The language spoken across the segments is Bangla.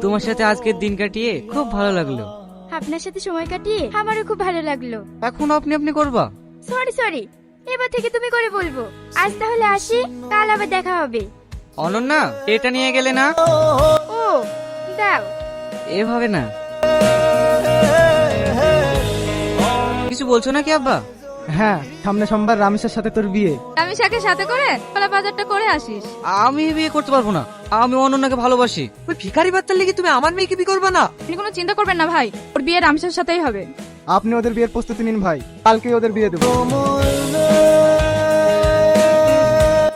তোমার সাথে আজকের দিন কাটিয়ে খুব ভালো লাগলো। আপনার সাথে সময় কাটিয়ে আমারও খুব ভালো লাগলো। এখন আপনি আপনি করবা? সরি সরি, এবার থেকে তুমি করে বলবো। আজ তাহলে আসি, কাল আবার দেখা হবে। অনন্যা, এটা নিয়ে গেলে না? ও দাও। এভাবে না। কিছু বলছো নাকি আব্বা? হ্যাঁ, সামনে সোমবার রামেশের সাথে তোর বিয়ে। রামেশাকে সাথে করে কলা বাজারটা করে আসিস। আমি বিয়ে করতে পারবো না, আমি অনন্যাকে ভালোবাসি। ওই ভিখারি বাচ্চার লেগে তুমি আমার মেয়েকে বিয়ে করবে না? আপনি কোনো চিন্তা করবেন না ভাই, ওর বিয়ে রামেশের সাথেই হবে। আপনি ওদের বিয়ের প্রস্তুতি নিন ভাই, কালকেই ওদের বিয়ে দেবো।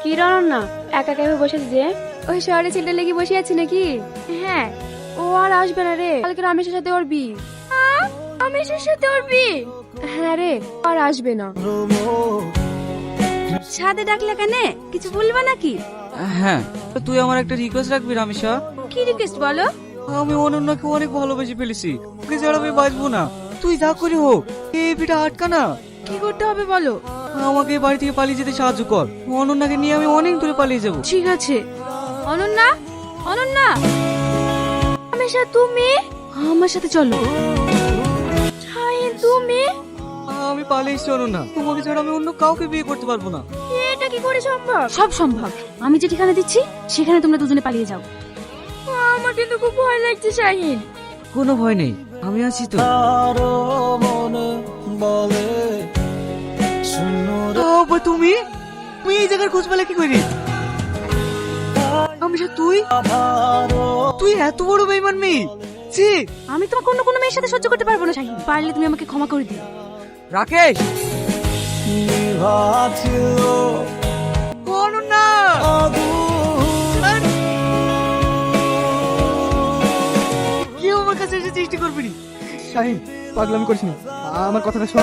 কি না একা একা বসেছে যে? ওই শহরে ছেলেটা লেগে বসে আছে নাকি? হ্যাঁ। ও আর আসবে না রে, কালকে রামেশের সাথে ওর বিয়ে। রমেশের সাথে ওর বিয়ে? হ্যাঁ রে, আর আসবে না। সাথে ডাকলে কেন, কিছু বলবা নাকি? হ্যাঁ, তুই আমার একটা রিকোয়েস্ট রাখবি রামেশা। কি রিকোয়েস্ট বলো? আমি অনন্যাকে অনেক ভালোবেসে ফেলেছি, ওকে ছাড়া আমি বাঁচবো না। তুই যা করি হোক এই বিটা আটকা না। কি করতে হবে বলো? আমাকে এই বাড়ি থেকে পালিয়ে যেতে সাহায্য কর। অনন্যাকে নিয়ে আমি অনেক দূরে পালিয়ে যাবো। ঠিক আছে। অনন্যা, অনন্যা, রমেশা তুমি? আমার সাথে চলো। শাহিন তুমি? আমি পালিয়ে এসেছি অনন্যা, তোমাকে ছাড়া আমি অন্য কাউকে বিয়ে করতে পারবো না। এটা কি করে সম্ভব? সব সম্ভব। আমি যে ঠিকানা দিচ্ছি সেখানে তোমরা দুজনে পালিয়ে যাও। আমার কিন্তু খুব ভয় লাগছে শাহিন। কোনো ভয় নেই, আমি আছি তো। তুমি তুমি এই জায়গার খোঁজ পেলে কি করি? আমি তুই তুই এত বড় বেঈমান মেয়ে? ছি! আমি তোমাকে অন্য কোনো মেয়ের সাথে সহ্য করতে পারবো না শাহিন, পারলে তুমি আমাকে ক্ষমা করে দিও। রাকেশ, অনন্যা! কেউ আমার কাছে এসে চেষ্টা করবি না। শাহিন, পাগলামি করিস না, আমার কথাটা শোন।